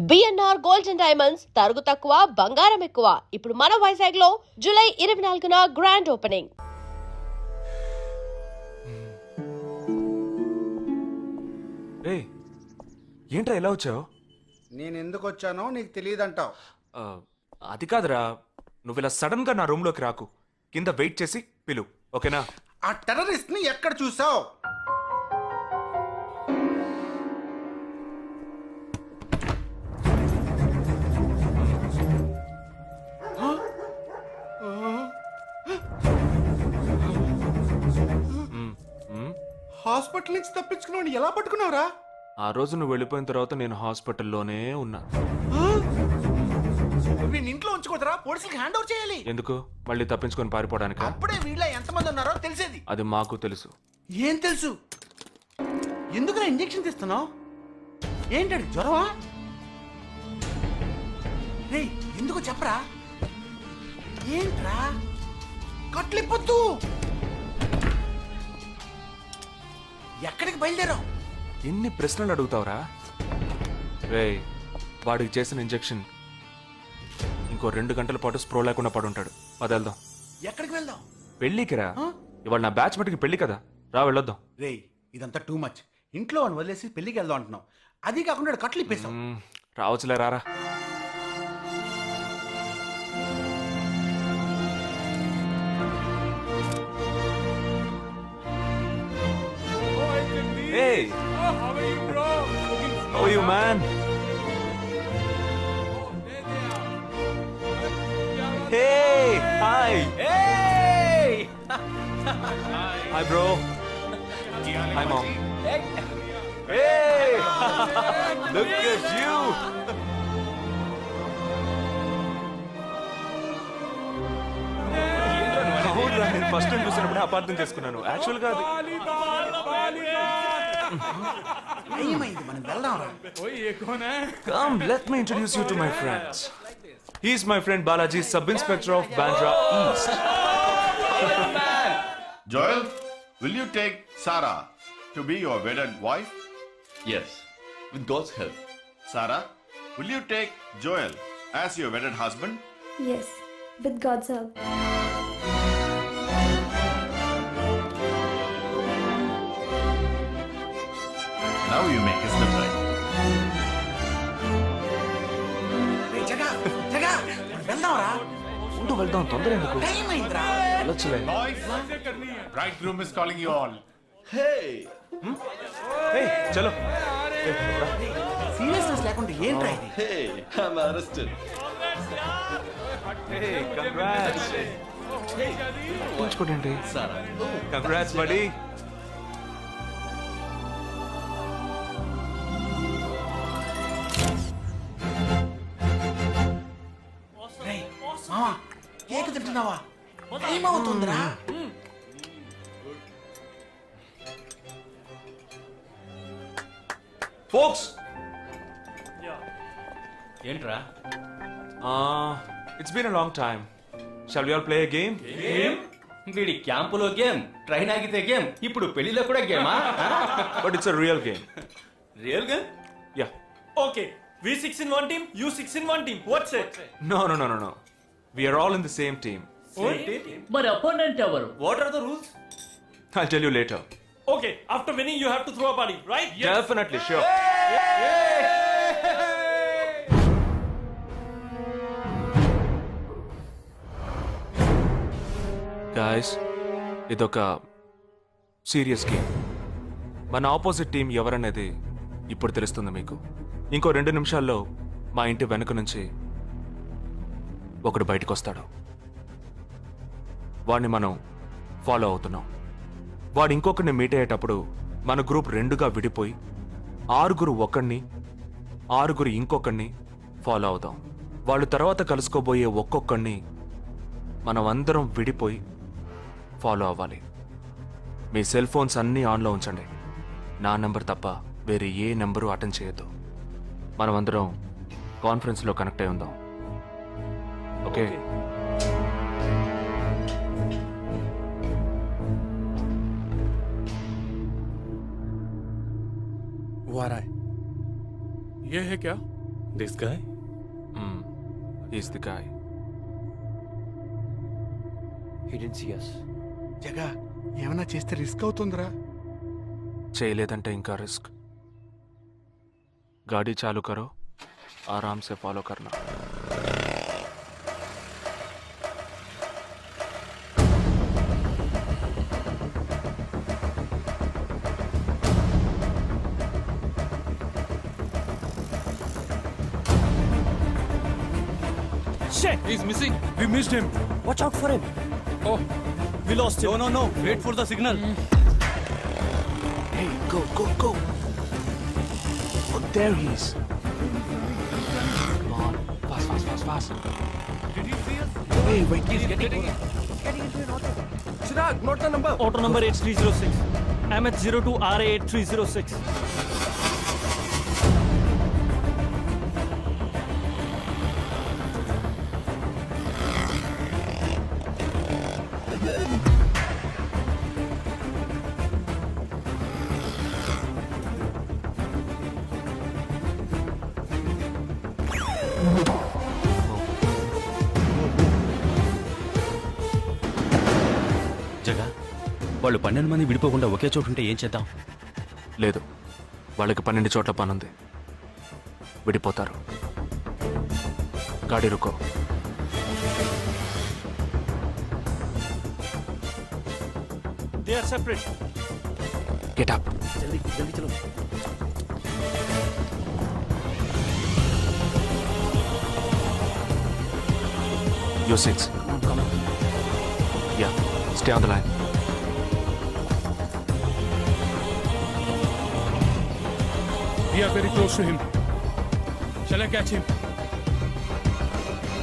BNR gold and diamonds తరుగు తక్కువ బంగారం ఎక్కువ. ఇప్పుడు మన వైజాగ్ లో జూలై 24న గ్రాండ్ ఓపెనింగ్. ఏంట్రా ఎలా వచ్చావు? నేను ఎందుకు వచ్చానో నీకు తెలియదంటావు. అది కాదురా, నువ్వు ఇలా సడన్ గా నా రూమ్ లోకి రాకు. కింద వెయిట్ చేసి పిలు, ఓకేనా? ఆ టెర్రరిస్ట్ ని ఎక్కడ చూసావు? హాస్పిటల్ నుంచి తప్పించుకున్నావు, ఎలా పట్టుకున్నావురా? ఆ రోజు నువ్వు వెళ్ళిపోయిన తర్వాత నేను హాస్పిటల్లోనే ఉన్నా. వీడిని ఇంట్లో ఉంచుకోదరా, పోలీసులకు హ్యాండ్ ఓవర్ చేయాలి. ఎందుకు? మళ్ళీ తప్పించుకొని పారిపోవడానికి? అప్పుడే వీళ్ళ ఎంతమంది ఉన్నారో తెలిసేది. అది మాకు తెలుసు. ఏం తెలుసు? ఎందుకురా ఇంజెక్షన్ తీస్తున్నావు? ఏంటండి జ్వరమా? రే ఎందుకు చెప్పరా? ఏంట్రా కట్లిప్పొద్దు. ఎక్కడికి బయలుదేరావు? ఎన్ని ప్రశ్నలు అడుగుతావురా? రే, వాడికి చేసిన ఇంజెక్షన్ ఇంకో 2 గంటల పాటు స్ప్రో లేకుండా పడుంటాడు. పదేళ్దాం. ఎక్కడికి వెళ్దాం? పెళ్ళికి రా. ఇవాళ నా బ్యాచ్ మటుకి పెళ్లి కదా, రా వెళ్ళొద్దాం. రే ఇదంతా టూ మచ్. ఇంట్లో అని వదిలేసి పెళ్లికి వెళ్దాం అంటున్నావు. అది కాకుండా కట్లు ఇప్పేసావు. రావచ్చులే, రారా. Hey! How are you, bro? How are you, man? There they are. Hey! Hi! Hey! Hi, bro. Hi, mom. Hey! Look at you! అవునురా, నేను ఫస్ట్ టైం చూసినప్పుడు అపార్థం చేసుకున్నాను. యాక్చువల్ గా ఏమైంది? మనం వెళ్దాం రా. ओए ये कौन है? Come, let me introduce you to my friends. He's my friend Balaji, Sub-Inspector of Bandra East. Joel, will you take Sarah to be your wedded wife? Yes, with God's help. Sarah, will you take Joel as your wedded husband? Yes, with God's help. Now you may kiss the bride. రే జగా జగా మనం వెళ్దాం రా. ఉండు, వెళ్దాం. తొందర ఎందుకు? Time అయిందిరా. వెళ్ళొచ్చులే. Boys, bridegroom is calling you all. Hey! Hey, చలో. Seriousness లేకుండా ఏంట్రా ఇది? Hey! I'm arrested. Hey, congrats. ఉంచుకోండి. Sarah. Congrats, buddy. రే మావా, కేక్ తింటున్నావా? టైం అవుతుందిరా. Folks! ఏంట్రా? It's been a long time. Shall we all play a game? వీడి క్యాంపులో గేమ్, ట్రైన్ ఆగితే గేమ్, ఇప్పుడు పెళ్లిలో కూడా గేమా? But it's a real game. Real game? Yeah. Okay, we 6 in one team, you 6 in one team. What's it? No. We are all in the same team. మరి opponent ఎవరు? What are the rules? I'll tell you later. Okay, after winning you have to throw a party, right? Definitely, sure. Guys, ఇదొక serious game. మన opposite team ఎవరనేది ఇప్పుడు తెలుస్తుంది మీకు. ఇంకో 2 నిమిషాల్లో మా ఇంటి వెనుక నుంచి ఒకడు బయటకు వస్తాడు. వాడిని మనం ఫాలో అవుతున్నాం. వాడు ఇంకొకరిని మీట్ అయ్యేటప్పుడు మన గ్రూప్ 2గా విడిపోయి 6 ఒకడిని 6 ఇంకొకరిని ఫాలో అవుదాం. వాళ్ళు తర్వాత కలుసుకోబోయే ఒక్కొక్కడిని మనం అందరం విడిపోయి ఫాలో అవ్వాలి. మీ సెల్ ఫోన్స్ అన్నీ ఆన్లో ఉంచండి. నా నెంబర్ తప్ప వేరే ఏ నెంబరు అటెండ్ చేయొద్దు. మనం అందరం కాన్ఫరెన్స్లో కనెక్ట్ అయి ఉందాం. ఓకే? वो आ रहा है. ये है क्या? This guy? Is the guy. He didn't see us. జగా ఏమైనా చేస్తే రిస్క్ అవుతుందిరా. చేయలేదంటే ఇంకా రిస్క్. गाड़ी चालू करो, आराम से फॉलो करना. Shit! He's missing. We missed him. Watch out for him. Oh, we lost him. No. Wait for the signal. Hey, go. Oh, there he is. Come on, fast. Did he see us? Hey, wait. He's getting it. Chirag, note the number. Auto number 8306. MH02 RA8306. జగా వాళ్ళు 12 మంది విడిపోకుండా ఒకే చోటు ఉంటే ఏం చేద్దాం? లేదు, వాళ్ళకి 12 చోట్ల పనుంది, విడిపోతారు. గాడి రుకో. They are separate. Get up. जल्दी चलो. You 6. Come on. Yeah, stay on the line. We are very close to him. Shall I catch him?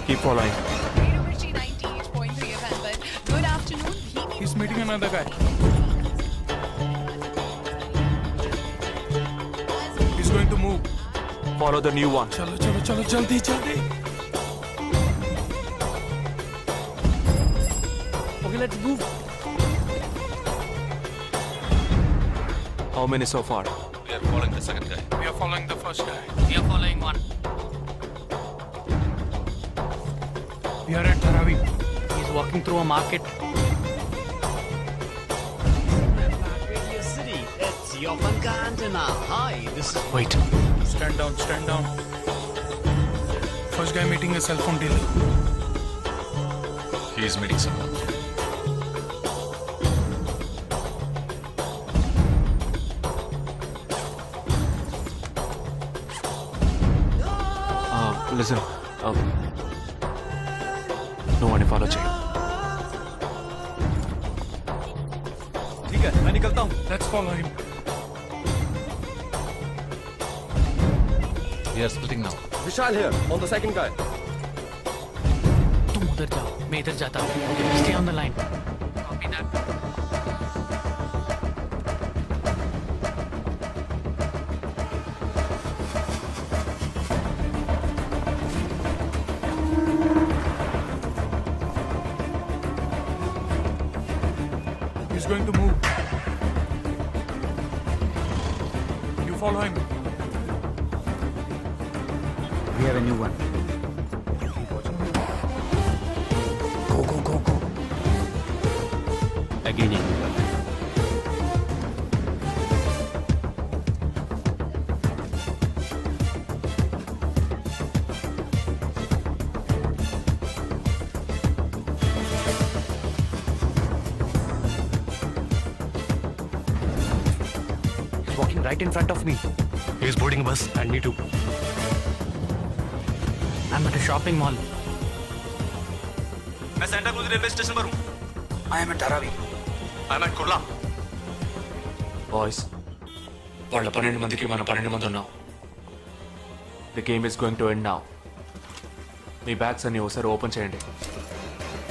Keep following. University 98.3 FM, but good afternoon. He's meeting another guy. He's going to move. Follow the new one. चलो जल्दी. Okay, let's move. How many so far? We are following the second guy. We are following the first guy. We are following one. We are at Dharavi. He's walking through a market. City. It's your Panka antenna. Hi, this is. Wait. Stand down. First guy meeting a cell phone dealer. He is meeting someone. Listen. No one follow check. ठीक है, मैं निकलता हूँ. Let's follow him. We are splitting now. Vishal here, on the second guy. तुम उधर जाओ, मैं इधर जाता हूँ. Stay on the line. Copy that. He's going to move. You follow him. We have a new one. Go. Again. He's walking right in front of me. He's boarding a bus and me too. I'm at a shopping mall. मैं Santa cruise railway station पर हूँ. I am at Dharavi. I'm at Kurla. Boys, వాళ్ళ 12 మందికి మనం 12 మంది ఉన్నాం. The game is going to end now. Me bags అన్ని ఒకసారి ఓపెన్ చేయండి.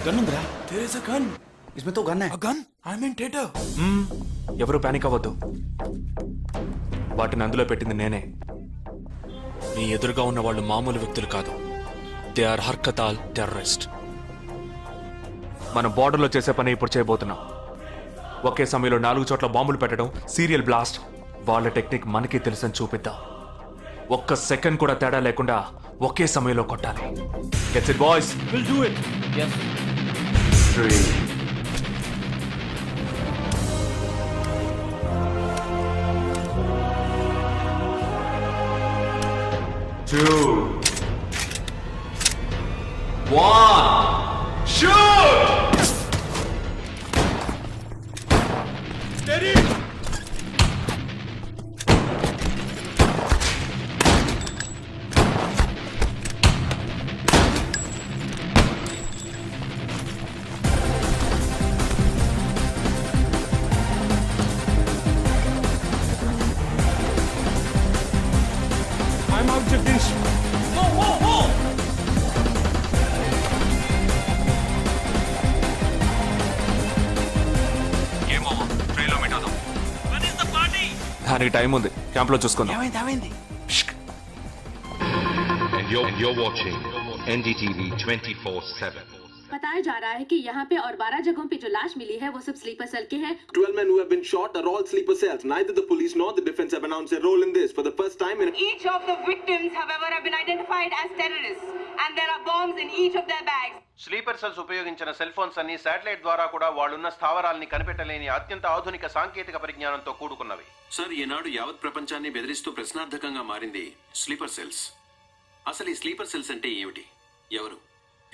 गन ఉందిరా? There is a gun. इसमें तो गन है. A gun? I'm in theater. ఎవరు పానిక్ అవ్వద్దు. వాటిని అందులో పెట్టింది నేనే. మీ ఎదురుగా ఉన్న వాళ్ళు మామూలు వ్యక్తులు కాదు. దే ఆర్ హర్కతాల్ టెర్రరిస్ట్. మనం బార్డర్లో చేసే పని ఇప్పుడు చేయబోతున్నాం. ఒకే సమయంలో 4 చోట్ల బాంబులు పెట్టడం, సీరియల్ బ్లాస్ట్. వాళ్ళ టెక్నిక్ మనకి తెలుసని చూపిద్దాం. ఒక్క సెకండ్ కూడా తేడా లేకుండా ఒకే సమయంలో కొట్టాలి. Gets it boys? We'll do it. Yes. 3 2 1 shoot! Steady. I'm out, Jagdish. దానికి టైం ఉంది, క్యాంప్ లో చూసుకుందాం. ఏమైంది And you're watching NDTV 24/7. बताया जा रहा है कि यहाँ पे और 12 जगहों पे जो लाश मिली है वो सब स्लीपर सेल के हैं. 12 men who have been shot are all sleeper cells. Neither the police nor the defense have announced their role in this. For the first time in Each of the victims, however, have been identified as terrorists, and there are bombs in each of their bags. Sleeper cells ఉపయోగించిన cell phones అన్ని satellite ద్వారా కూడా వాళ్ళున్న స్థావరాల్ని కనిపెట్టలేని అత్యంత ఆధునిక సాంకేతిక పరిజ్ఞానంతో కూడుకున్నవి. Sir, ఈనాడు యావత్ ప్రపంచాన్ని బెదిరిస్తూ ప్రశ్నార్థకంగా మారింది స్లీపర్ సెల్స్. అసలు ఈ స్లీపర్ సెల్స్ అంటే ఏమిటి? ఎవరు?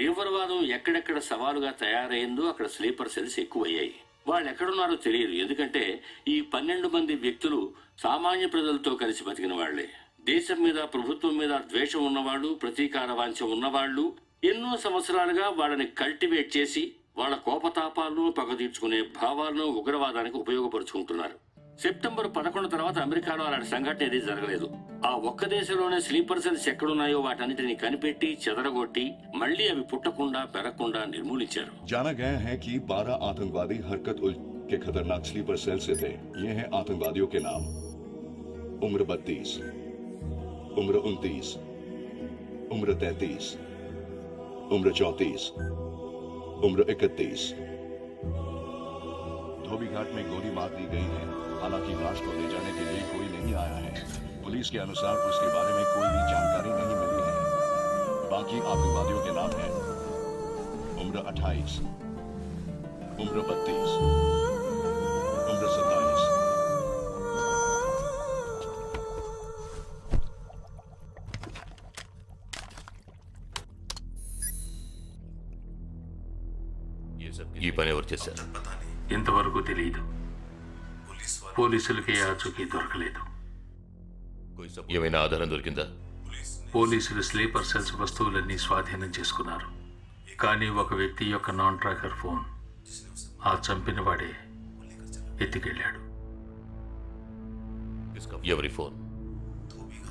తీవ్రవాదం ఎక్కడెక్కడ సవాలుగా తయారైందో అక్కడ స్లీపర్ సెల్స్ ఎక్కువయ్యాయి. వాళ్ళు ఎక్కడున్నారో తెలియదు. ఎందుకంటే ఈ 12 మంది వ్యక్తులు సామాన్య ప్రజలతో కలిసి బతికిన వాళ్లే. దేశం మీద, ప్రభుత్వం మీద ద్వేషం ఉన్నవాళ్ళు, ప్రతీకార వాంఛ ఉన్నవాళ్ళు ఎన్నో సంవత్సరాలుగా వాళ్ళని కల్టివేట్ చేసి వాళ్ళ కోపతాపాలను, పగ తీర్చుకునే భావాలను ఉగ్రవాదానికి ఉపయోగపరుచుకుంటున్నారు. సెప్టెంబర్ 11 తర్వాత అమెరికాలో అలాంటి సంఘటన ఏది జరగలేదు. ఆ ఒక్క దేశంలోనే స్లీపర్ సెల్స్ ఎక్కడున్నాయో వాటన్నిటిని కనిపెట్టి చెదరగొట్టి మళ్లీ అవి పుట్టకుండా పెరగకుండా నిర్మూలించారు. जाना गया है कि 12 आतंकवादी हरकत उल के खतरनाक स्लीपर सेल से थे. ये हैं आतंकवादियों के नाम: उम्र 32, उम्र 29, उम्र 33, उम्र 34, उम्र 31. धोबी घाट में गोली मार दी गई है. हालांकि लाश को ले जाने के लिए कोई नहीं आया है. पुलिस के अनुसार उसके बारे में कोई भी जानकारी नहीं मिली है. बाकी आतंकवादियों के नाम हैं: उम्र 28, उम्र 32, उम्र 27. ఈ పని ఎవరు చేశారు? ఇంతవరకు తెలియదు. పోలీసులకి ఆచూకీ దొరకలేదు. ఏమైనా ఆధారం దొరికిందా? పోలీసులు స్లీపర్ సెల్స్ వస్తువులన్నీ స్వాధీనం చేసుకున్నారు. కానీ ఒక వ్యక్తి యొక్క నాన్ ట్రాకర్ ఫోన్ ఆ చంపిన వాడే ఎత్తుకెళ్ళాడు. ఎవరి ఫోన్?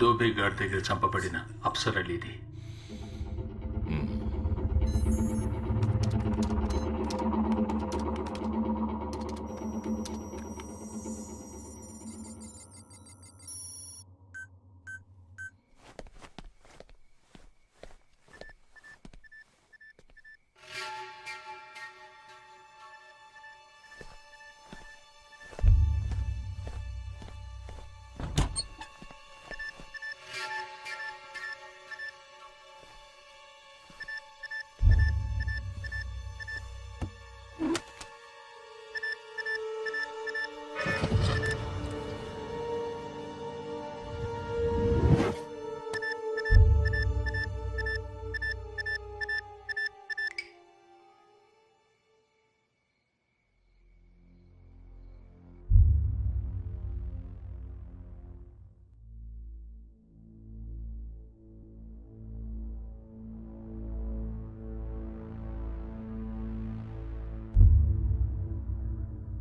దోబీ ఘాట్ దగ్గర చంపబడిన Afsar అలీది.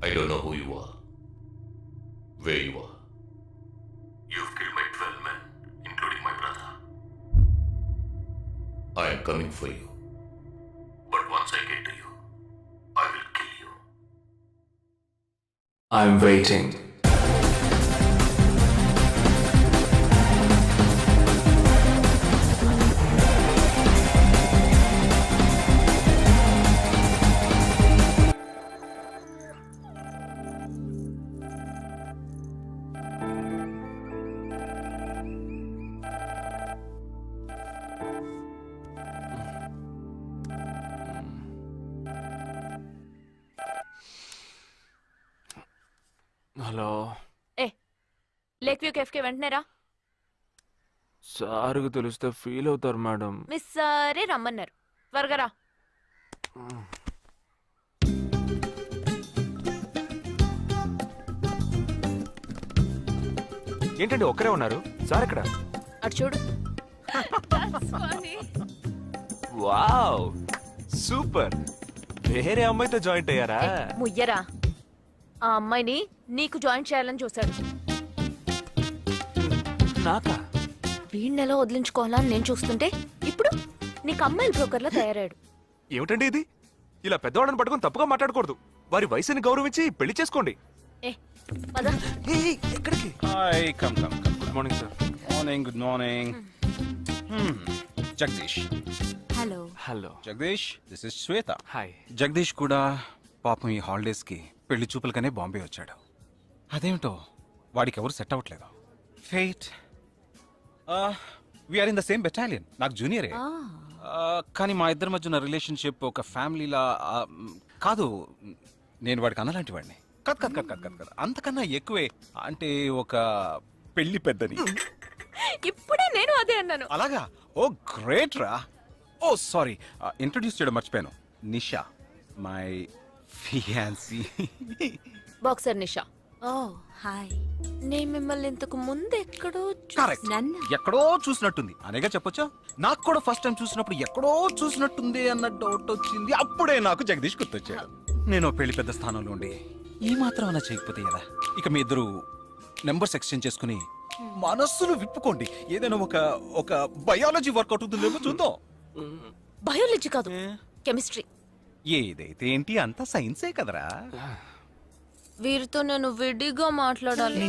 I don't know who you are, where you are. You've killed my 12 men, including my brother. I am coming for you. But once I get to you, I will kill you. I'm waiting. Hello ఏ lake view కేఫ్కి వెంటనే రా. సార్కి తెలిస్తే feel అవుతారు madam. Miss సరే రమ్మన్నారు, త్వరగా రా. ఏంటండి ఒక్కరే ఉన్నారు? సార్ ఎక్కడ? అటు చూడు. Wow super. వేరే అమ్మాయితో జాయింట్ అయ్యారా? ముయ్యరా, ఆ అమ్మాయిని నీకు జాయిన్ చేయాలని చూశాడు. నాకా? వీణ్ణెలా వదిలించుకోవాలని నేను చూస్తుంటే ఇప్పుడు నీకు అమ్మాయిల బ్రోకర్లా తయారాడు. ఏమిటండి ఇది? ఇలా పెద్దవాళ్ళని పట్టుకొని తప్పుగా మాట్లాడకూడదు. వారి వయసుని గౌరవించి పెళ్లి చేసుకోండి. ఏ పద. ఎక్కడికి? Hi come come come. Good morning sir. Morning, good morning. Jagadish. Hello. Hello Jagadish, this is Shweta. Hi. Jagadish కూడా పాపం ఈ హాలిడేస్కి పెళ్లి చూపులకనే బాంబే వచ్చాడు. అదేమిటో వాడికి ఎవరు సెట్ అవ్వట్లేదు. Fate. We are in the same battalion. నాకు జూనియరే. కానీ మా ఇద్దరి మధ్య ఉన్న రిలేషన్షిప్ ఒక ఫ్యామిలీలా కాదు. నేను వాడికి అన్నలాంటి వాడిని కాదు. అంతకన్నా ఎక్కువే. అంటే ఒక పెళ్లి పెద్దని. ఇప్పుడే నేను అదే అన్నాను. అలాగా? ఓ గ్రేట్ రా. ఓ సారీ, ఇంట్రొడ్యూస్ చేయడం మర్చిపోయాను. Nisha, my fiancee. Boxer Nisha. Oh hi. నేను మిమ్మల్ని ఇంతకు ముందు ఎక్కడో కరెక్ట్. ఎక్కడో చూసినట్టుంది అనేగా చెప్పొచ్చా? నాకు కూడా ఫస్ట్ టైం చూసినప్పుడు ఎక్కడో చూసినట్టుంది అన్న డౌట్ వచ్చింది. అప్పుడే నాకు జగదీష్ గుర్తొచ్చాడు. నేను పెళ్లి పెద్ద స్థానంలో ఉండి ఈ మాత్రం అలా చేయకపోతే ఎలా? ఇక మీ ఇద్దరు నెంబర్స్ ఎక్స్చేంజ్ చేసుకుని మనస్సులు విప్పుకోండి. ఏదైనా ఒక బయాలజీ వర్కౌట్ అవుతుందేమో చూద్దాం. బయాలజీ కాదు, కెమిస్ట్రీ. ఏదైతే ఏంటి, అంతా సైన్సే కదరా. వీరితో నేను విడిగా మాట్లాడాలి.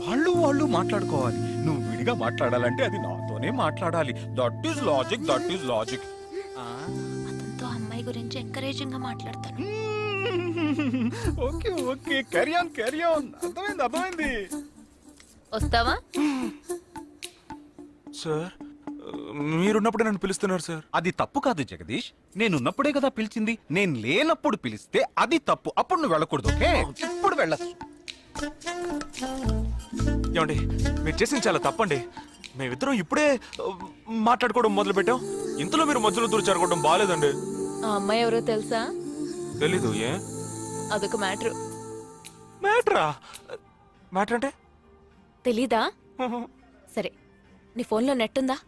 వాళ్ళు మాట్లాడుకోవాలి. నువ్వు విడిగా మాట్లాడాలంటే అది నాతోనే మాట్లాడాలి. That is logic. అతనితో అమ్మాయి గురించి ఎంకరేజింగ్ గా మాట్లాడతాను. Okay carry on. అర్థమైంది. వస్తావా? సార్ మీరున్నప్పుడే నన్ను పిలుస్తున్నారు సార్. అది తప్పు కాదు జగదీష్. నేనున్నప్పుడే కదా పిలిచింది. నేను లేనప్పుడు పిలిస్తే అది తప్పు. అప్పుడు నువ్వు వెళ్ళకూడదు. ఓకే, ఇప్పుడు వెళ్ళచ్చు. ఏమండి, మీరు చేసింది చాలా తప్పండి. మేమిద్దరం ఇప్పుడే మాట్లాడుకోవడం మొదలు పెట్టాం. ఇంతలో మీరు మధ్యలో దూరం బాగాలేదండి. ఆ అమ్మాయి ఎవరో తెలుసా? తెలీదు. ఏ? అదొక మ్యాటర్. మ్యాటర్ అంటే? తెలీదా? సరే, నీ ఫోన్లో నెట్ ఉందా?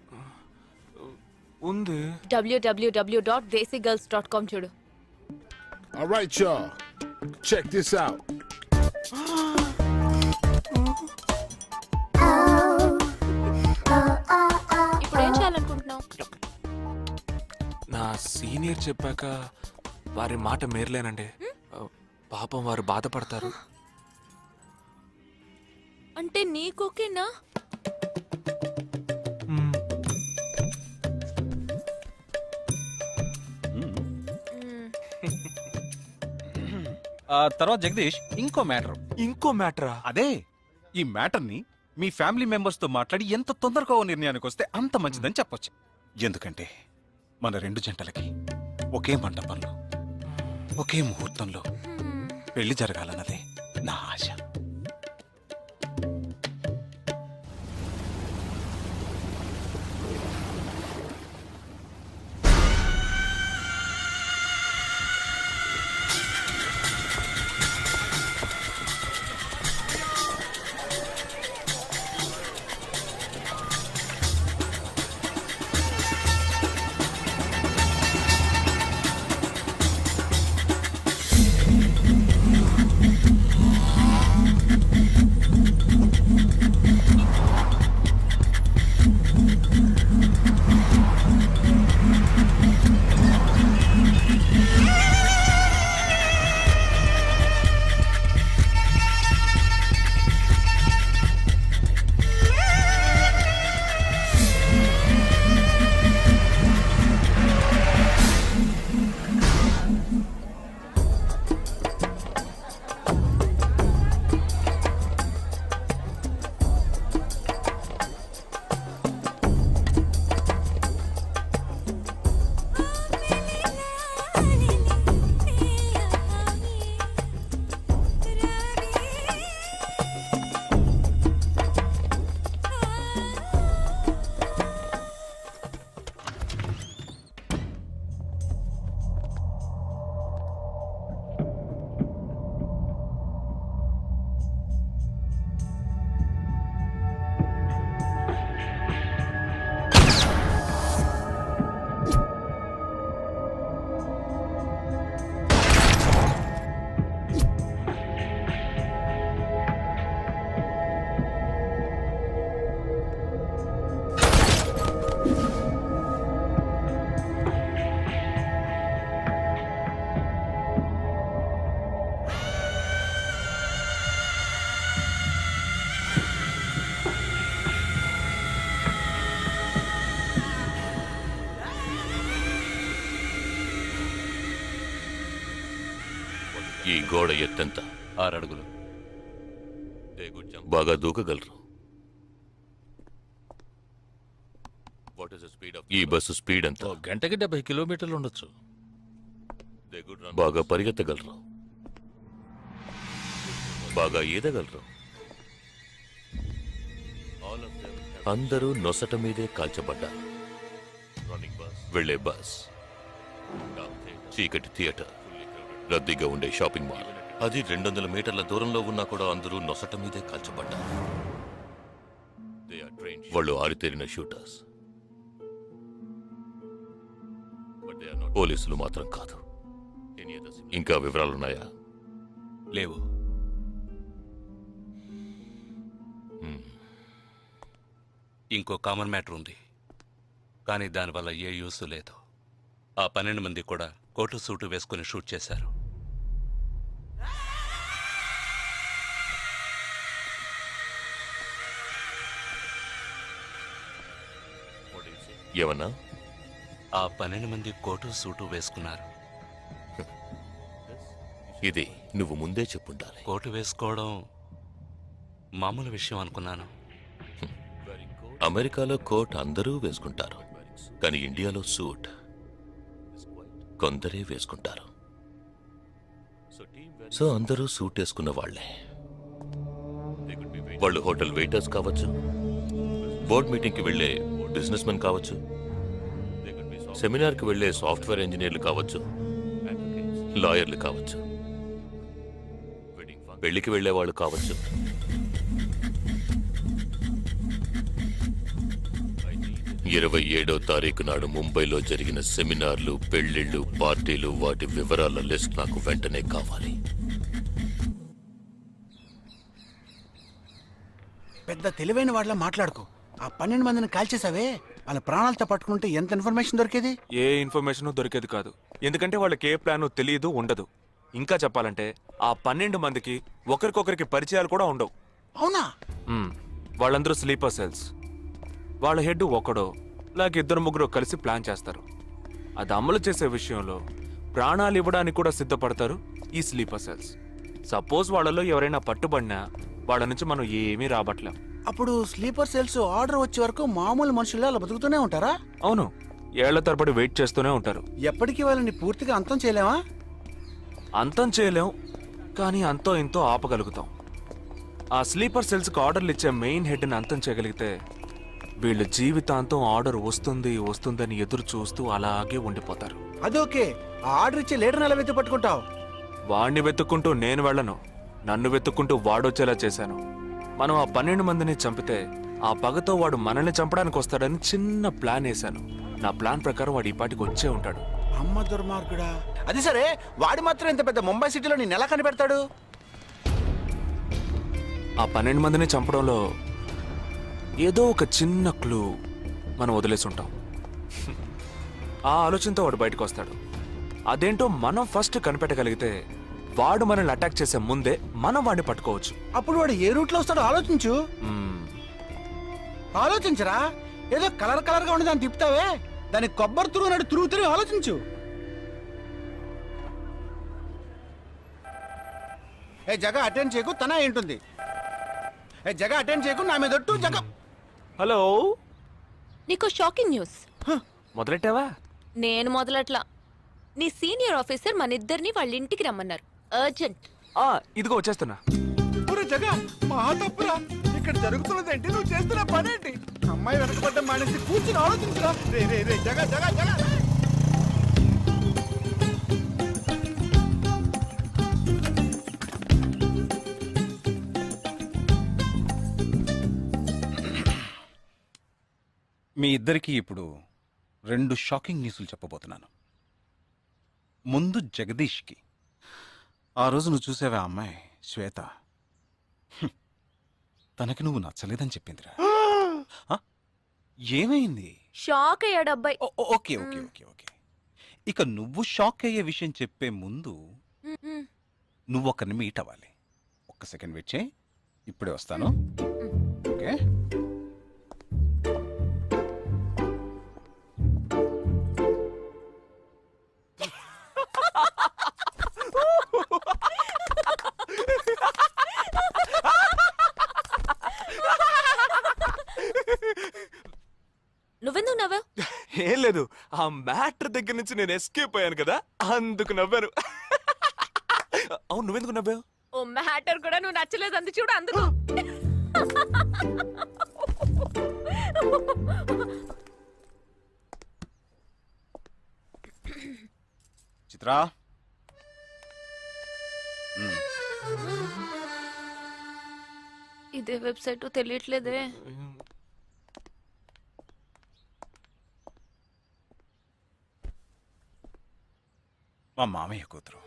ఉంది. www.desigirls.com చూడు. All right, y'all. Check this out. ఇప్పుడు ఏం చేయాలనుకుంటున్నావు? నా సీనియర్ చెప్పాక వారి మాట మేరలేనండి. పాపం వారు బాధపడతారు. అంటే నీకోకేనా? తర్వాత జగదీష్, ఇంకో మ్యాటరా? అదే, ఈ మ్యాటర్ ని మీ ఫ్యామిలీ మెంబర్స్ తో మాట్లాడి ఎంత తొందరగా ఓ నిర్ణయానికి వస్తే అంత మంచిదని చెప్పొచ్చు. ఎందుకంటే మన రెండు జంటలకి ఒకే మండపంలో ఒకే ముహూర్తంలో పెళ్లి జరగాలన్నదే నా ఆశ. ఈ గోడ ఎత్తెంత? 6 అడుగులు. బాగా దూకగలరు. ఈ బస్సు స్పీడ్ ఎంత? గంటకి 70 కిలోమీటర్లు ఉండొచ్చు. బాగా పరిగెత్తగలరు. బాగా ఈదగలరు. అందరూ నొసట మీదే కాల్చబడ్డారు. వెళ్లే బస్, చీకటి థియేటర్, రద్దీగా ఉండే షాపింగ్ మాల్, అది 200 మీటర్ల దూరంలో ఉన్నా కూడా అందరూ నొసట మీదే కాల్చబడ్డారు. వాళ్ళు ఆరితేరిన షూటర్స్. పోలీసులు మాత్రం కాదు. ఇంకా వివరాలున్నాయా? లేవు. ఇంకో కామన్ మ్యాటర్ ఉంది, కానీ దానివల్ల ఏ యూస్ లేదు. ఆ 12 మంది కూడా కోటు సూటు వేసుకుని షూట్ చేశారు. ఏమన్నా? ఆ 12 మంది కోటు సూటు వేసుకున్నారు. ఇది నువ్వు ముందే చెప్పుండాలి. కోటు వేసుకోవడం మామూలు విషయం అనుకున్నాను. అమెరికాలో కోట్ అందరూ వేసుకుంటారు, కానీ ఇండియాలో సూట్ కొందరే వేసుకుంటారు. సో అందరూ సూట్ వేసుకున్న వాళ్లే. వాళ్ళు హోటల్ వెయిటర్స్ కావచ్చు, బోర్డ్ మీటింగ్కి వెళ్లే బిజినెస్ మెన్ కావచ్చు, సెమినార్కి వెళ్లే సాఫ్ట్వేర్ ఇంజనీర్లు కావచ్చు, లాయర్లు కావచ్చు, పెళ్లికి వెళ్లే వాళ్ళు కావచ్చు. 27వ తారీఖు నాడు ముంబైలో జరిగిన సెమినార్లు, పెళ్లిళ్లు, పార్టీలు, వాటి వివరాల లిస్ట్ నాకు వెంటనే కావాలి. పెద్ద తెలివైన వాళ్ళ మాట్లాడుకో. ఆ 12 మందిని కాల్చేసావే, వాళ్ళ ప్రాణాలతో పట్టుకుంటే ఎంత ఇన్ఫర్మేషన్ దొరికేది? ఏ ఇన్ఫర్మేషన్ దొరికేది కాదు. ఎందుకంటే వాళ్ళకి ఏ ప్లాన్ తెలియదు, ఉండదు. ఇంకా చెప్పాలంటే ఆ 12 మందికి ఒకరికొకరికి పరిచయాలు కూడా ఉండవు. అవునా? వాళ్ళందరూ స్లీపర్ సెల్స్. వాళ్ళ హెడ్ ఒకడో లేక 2-3 కలిసి ప్లాన్ చేస్తారు. అది అమలు చేసే విషయంలో ప్రాణాలు ఇవ్వడానికి కూడా సిద్ధపడతారు ఈ స్లీపర్ సెల్స్. సపోజ్ వాళ్ళలో ఎవరైనా పట్టుబడినా వాళ్ళ నుంచి మనం ఏమీ రాబట్టలేం. అప్పుడు స్లీపర్ సెల్స్ ఆర్డర్ వచ్చే వరకు మామూలు మనుషుల్లో అలా బతుకుతూనే ఉంటారా? అవును, ఏళ్ల తరబడి వెయిట్ చేస్తూనే ఉంటారు. ఎప్పటికీ వాళ్ళని పూర్తిగా అంతం చేయలేమా? అంతం చేయలేం, కానీ అంతో ఇంతో ఆపగలుగుతాం. ఆ స్లీపర్ సెల్స్కి ఆర్డర్లు ఇచ్చే మెయిన్ హెడ్ని అంతం చేయగలిగితే వీళ్ళు జీవితాంతం ఆర్డర్ వస్తుందని ఎదురు చూస్తూ అలాగే ఉండిపోతారు. అదోకే. ఆ ఆర్డర్ ఇచ్చే లీడర్ని ఎలా వెతుకు పట్టుకుంటావు? వాడిని వెతుక్కుంటూ నేను వెళ్ళను, నన్ను వెతుక్కుంటూ వాడొచ్చేలా చేశాను. మనం ఆ 12 మందిని చంపితే ఆ పగతో వాడు మనల్ని చంపడానికి వస్తాడని చిన్న ప్లాన్ వేశాను. నా ప్లాన్ ప్రకారం వాడు ఈ పాటికి వచ్చే ఉంటాడు. అమ్మ దుర్మార్గుడా. అది సరే, వాడు మాత్రం ఇంత పెద్ద ముంబై సిటీలో నేను ఎలా కనిపెడతాడు? ఆ 12 మందిని చంపడంలో ఏదో ఒక చిన్న క్లూ మనం వదిలేసి ఉంటాం. ఆ ఆలోచనతో వాడు బయటకు వస్తాడు. అదేంటో మనం ఫస్ట్ కనిపెట్టగలిగితే వాడు మనల్ని అటాక్ చేసే ముందే మనం వాడిని పట్టుకోవచ్చు. అప్పుడు వాడు ఏ రూట్లో వస్తాడో ఆలోచించు. ఆలోచించరా? ఏదో కలర్ గా ఉండదు అని తిప్పుతావే, దాని కొబ్బరి తురుగు తిరుగుతూనే ఆలోచించు. ఏ జగ అటెండ్ చేయకు, తన ఏంటుంది? ఏ జగ అటెండ్ చేయకు, నా మీద ఒట్టు. జగ హలో, నీకు షాకింగ్ న్యూస్. మొదలెట్టావా? నేను మొదలట్లా. నీ సీనియర్ ఆఫీసర్ మన ఇద్దరిని వాళ్ళ ఇంటికి రమ్మన్నారు. అర్జెంట్. ఇదిగో వచ్చేస్తున్నా. జగ మా తప్పురా. ఇక్కడ జరుగుతున్నదేంటి? నువ్వు చేస్తున్న పనేంటి? అమ్మాయి వెనకబడ్డ మానేసి కూర్చుని ఆలోచించరా. రే రే రే జగ జగ జగ. మీ ఇద్దరికి ఇప్పుడు 2 షాకింగ్ న్యూస్లు చెప్పబోతున్నాను. ముందు జగదీష్కి. ఆ రోజు నువ్వు చూసావా అమ్మాయి శ్వేత? తనకి నువ్వు నచ్చలేదని చెప్పిందిరా. ఏమైంది? షాక్ అయ్యాడు అబ్బాయి. Okay okay okay okay. ఇక నువ్వు షాక్ అయ్యే విషయం చెప్పే ముందు నువ్వు ఒకరిని మీట్ అవ్వాలి. ఒక్క సెకండ్ వెయిట్ చేయి, ఇప్పుడే వస్తాను. ఓకే. నువ్వెందుకు నవ్వావు? ఏం లేదు, ఆ మ్యాటర్ దగ్గర నుంచి నేను ఎస్కేప్ అయ్యాను కదా, అందుకు నవ్వాను. అవును, నువ్వెందుకు నవ్వావు? ఓ మ్యాటర్ కూడా నువ్వు నచ్చలేదు అంది చూడు అందుకు. చిత్రా, ఇదే వెబ్సైట్ తెలియట్లేదే. మా మామయ్య కూతురు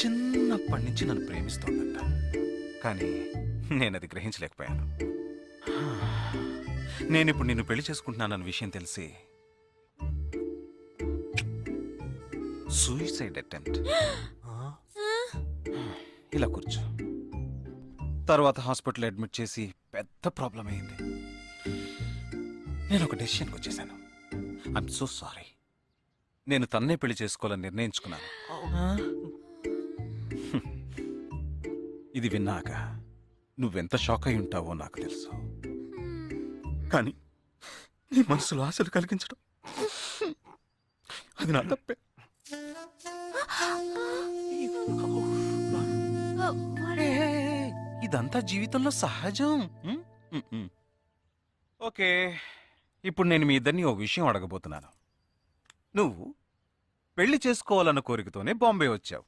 చిన్నప్పటి నుంచి నన్ను ప్రేమిస్తోందంట, కానీ నేను అది గ్రహించలేకపోయాను. నేనిప్పుడు నిన్ను పెళ్లి చేసుకుంటున్నానన్న విషయం తెలిసి సూసైడ్ అటెంప్ట్. ఇలా కూర్చో. తర్వాత హాస్పిటల్ అడ్మిట్ చేసి పెద్ద ప్రాబ్లం అయింది. నేను ఒక డెసిషన్కి వచ్చేసాను. I'm so sorry. నేను తన్నే పెళ్లి చేసుకోవాలని నిర్ణయించుకున్నాను. ఇది విన్నాక నువ్వెంత షాక్ అయి ఉంటావో నాకు తెలుసు, కానీ నీ మనసులో ఆశలు కలిగించడం అది నా తప్పే. ఇదంతా జీవితంలో సహజం. ఓకే, ఇప్పుడు నేను మీ ఇద్దరిని ఓ విషయం అడగబోతున్నాను. నువ్వు పెళ్లి చేసుకోవాలన్న కోరికతోనే బాంబే వచ్చావు.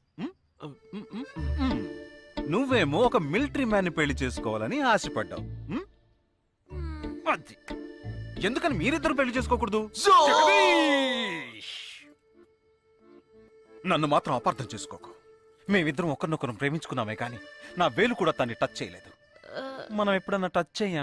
నువ్వేమో ఒక మిలిటరీ మ్యాన్ పెళ్లి చేసుకోవాలని ఆశపడ్డావు. అది ఎందుకని మీరిద్దరు పెళ్లి చేసుకోకూడదు? నన్ను మాత్రం అపార్థం చేసుకోకు. మేమిద్దరం ఒకరినొకరు ప్రేమించుకున్నామే కానీ నా వేలు కూడా తన్ని టచ్ చేయలేదు. మనం ఎప్పుడన్నా టచ్ అయ్యాం